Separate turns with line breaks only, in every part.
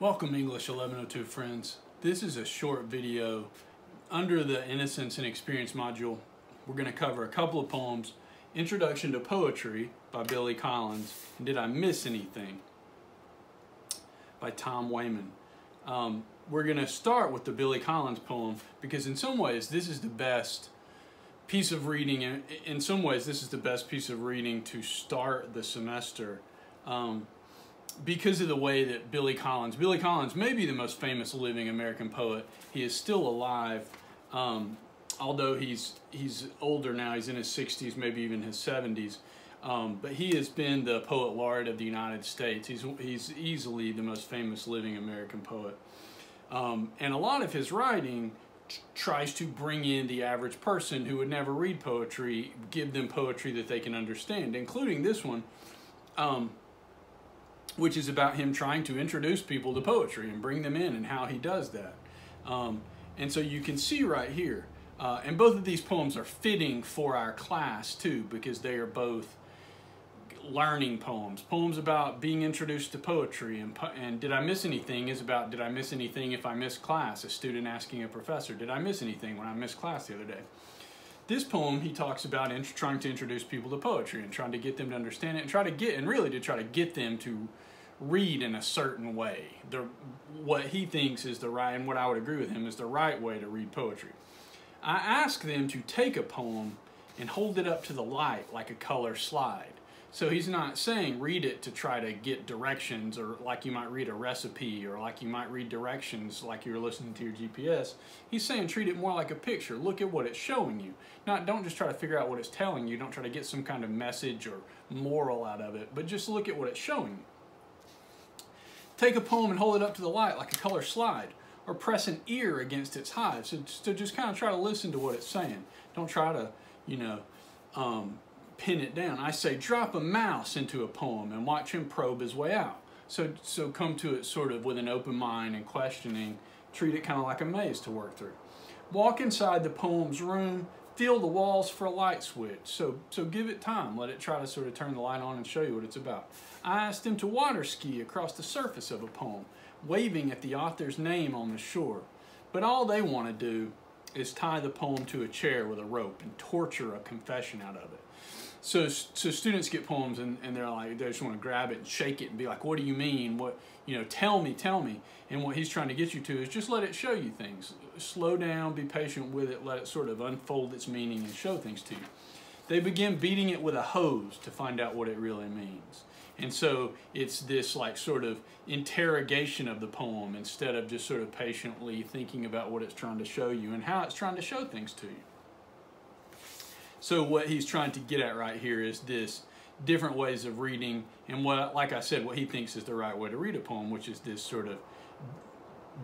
Welcome English 1102 friends. This is a short video under the Innocence and Experience module. We're going to cover a couple of poems, Introduction to Poetry by Billy Collins, and Did I Miss Anything by Tom Wayman. We're going to start with the Billy Collins poem because in some ways this is the best piece of reading, and in some ways this is the best piece of reading to start the semester. Because of the way that Billy Collins may be the most famous living American poet. He is still alive, although he's older now. He's in his 60s, maybe even his 70s. But he has been the poet laureate of the United States. He's easily the most famous living American poet. And a lot of his writing tries to bring in the average person who would never read poetry, give them poetry that they can understand, including this one. Which is about him trying to introduce people to poetry and bring them in and how he does that. And so you can see right here, and both of these poems are fitting for our class too, because they are both learning poems. Poems about being introduced to poetry, and Did I Miss Anything is about did I miss anything if I missed class? A student asking a professor, did I miss anything when I missed class the other day? This poem, he talks about trying to introduce people to poetry and trying to get them to understand it and try to get them to read in a certain way. What he thinks is the right, and what I would agree with him, is the right way to read poetry. I ask them to take a poem and hold it up to the light like a color slide. So he's not saying read it to try to get directions, or like you might read a recipe, or like you might read directions like you're listening to your GPS. He's saying treat it more like a picture. Look at what it's showing you. Don't just try to figure out what it's telling you. Don't try to get some kind of message or moral out of it, but just look at what it's showing you. Take a poem and hold it up to the light like a color slide, or press an ear against its hive. So just kind of try to listen to what it's saying. Don't try to, pin it down. I say drop a mouse into a poem and watch him probe his way out. So come to it sort of with an open mind and questioning. Treat it kind of like a maze to work through. Walk inside the poem's room. Feel the walls for a light switch. So give it time. Let it try to sort of turn the light on and show you what it's about. I asked him to water ski across the surface of a poem, waving at the author's name on the shore. But all they want to do is tie the poem to a chair with a rope and torture a confession out of it. So students get poems and they're like, they just want to grab it and shake it and be like, what do you mean? What, tell me. And what he's trying to get you to is just let it show you things. Slow down, be patient with it, let it sort of unfold its meaning and show things to you. They begin beating it with a hose to find out what it really means. And so it's this like sort of interrogation of the poem instead of just sort of patiently thinking about what it's trying to show you and how it's trying to show things to you. So what he's trying to get at right here is this different ways of reading, and like I said, what he thinks is the right way to read a poem, which is this sort of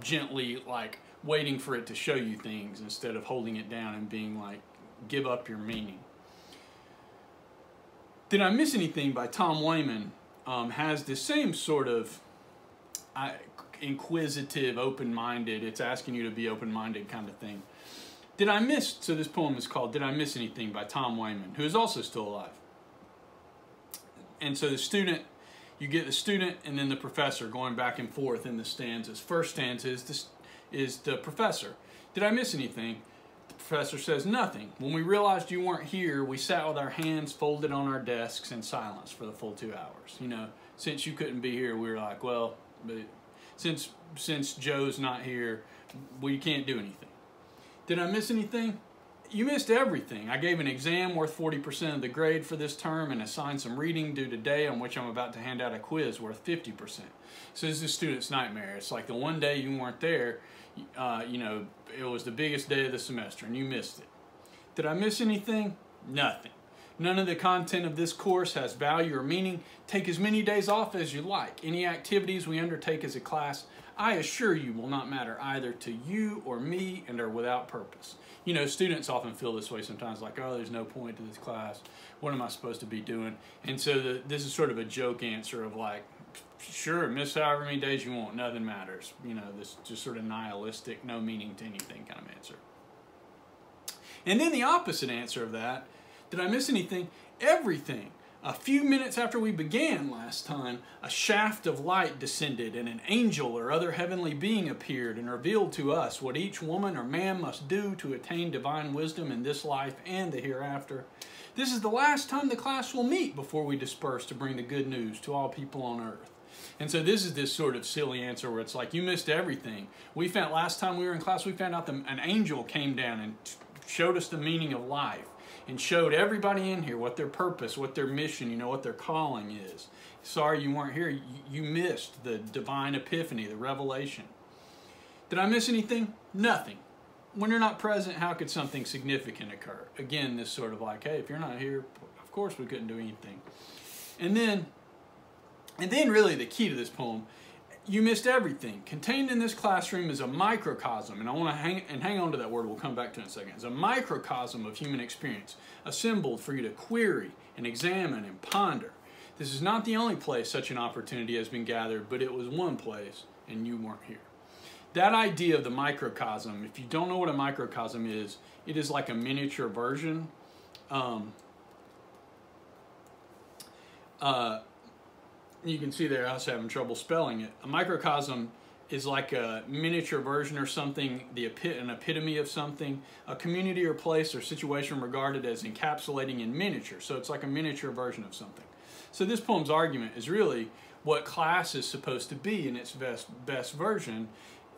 gently like waiting for it to show you things instead of holding it down and being like, give up your meaning. Did I Miss Anything by Tom Wayman has the same sort of inquisitive, open-minded, it's asking you to be open-minded kind of thing. So this poem is called Did I Miss Anything by Tom Wayman, who is also still alive. And so you get the student and then the professor going back and forth in the stanzas. First stanza is the professor. Did I miss anything? The professor says, nothing. When we realized you weren't here, we sat with our hands folded on our desks in silence for the full 2 hours. Since you couldn't be here, we were like, well, but since Joe's not here, we can't do anything. Did I miss anything? You missed everything. I gave an exam worth 40% of the grade for this term and assigned some reading due today, on which I'm about to hand out a quiz worth 50%. So this is a student's nightmare. It's like the one day you weren't there, it was the biggest day of the semester and you missed it. Did I miss anything? Nothing. None of the content of this course has value or meaning. Take as many days off as you like. Any activities we undertake as a class, I assure you, will not matter either to you or me and are without purpose. Students often feel this way sometimes, like, oh, there's no point to this class. What am I supposed to be doing? And so this is sort of a joke answer of like, sure, miss however many days you want, nothing matters. This just sort of nihilistic, no meaning to anything kind of answer. And then the opposite answer of that, did I miss anything? Everything. A few minutes after we began last time, a shaft of light descended, and an angel or other heavenly being appeared and revealed to us what each woman or man must do to attain divine wisdom in this life and the hereafter. This is the last time the class will meet before we disperse to bring the good news to all people on earth. And so this is this sort of silly answer where it's like, you missed everything. We found, last time we were in class, we found out an angel came down and showed us the meaning of life, and showed everybody in here what their purpose, what their mission, you know, what their calling is. Sorry you weren't here. You missed the divine epiphany, the revelation. Did I miss anything? Nothing. When you're not present, how could something significant occur? Again, this sort of like, hey, if you're not here, of course we couldn't do anything. And then really the key to this poem, you missed everything. Contained in this classroom is a microcosm, and I want to hang on to that word, we'll come back to it in a second. It's a microcosm of human experience, assembled for you to query and examine and ponder. This is not the only place such an opportunity has been gathered, but it was one place, and you weren't here. That idea of the microcosm, if you don't know what a microcosm is, it is like a miniature version. You can see there I was having trouble spelling it. A microcosm is like a miniature version or something, an epitome of something, a community or place or situation regarded as encapsulating in miniature. So it's like a miniature version of something. So this poem's argument is really what class is supposed to be in its best version.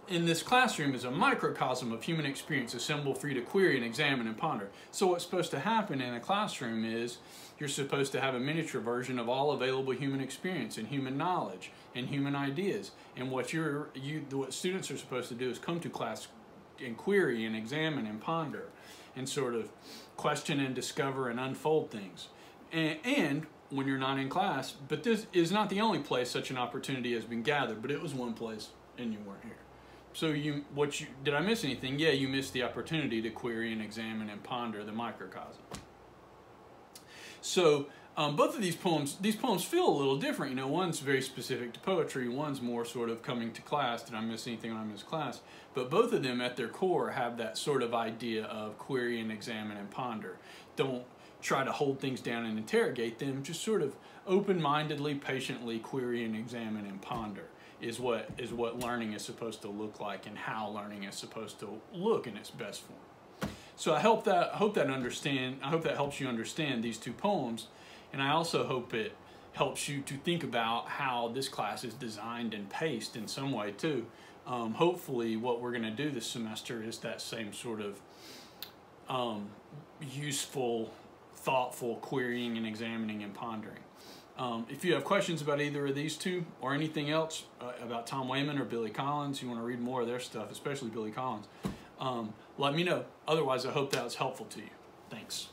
In this classroom is a microcosm of human experience assembled for you to query and examine and ponder. So what's supposed to happen in a classroom is you're supposed to have a miniature version of all available human experience and human knowledge and human ideas. And what what students are supposed to do is come to class and query and examine and ponder and sort of question and discover and unfold things. And when you're not in class, but this is not the only place such an opportunity has been gathered, but it was one place and you weren't here. So did I miss anything? Yeah, you missed the opportunity to query and examine and ponder the microcosm. So both of these poems feel a little different. You know, one's very specific to poetry, one's more sort of coming to class. Did I miss anything when I missed class? But both of them at their core have that sort of idea of query and examine and ponder. Don't try to hold things down and interrogate them, just sort of open-mindedly, patiently query and examine and ponder is what learning is supposed to look like and how learning is supposed to look in its best form. So I hope that helps you understand these two poems, and I also hope it helps you to think about how this class is designed and paced in some way too. Hopefully what we're going to do this semester is that same sort of useful, thoughtful querying and examining and pondering. If you have questions about either of these two or anything else about Tom Wayman or Billy Collins, you want to read more of their stuff, especially Billy Collins, let me know. Otherwise, I hope that was helpful to you. Thanks.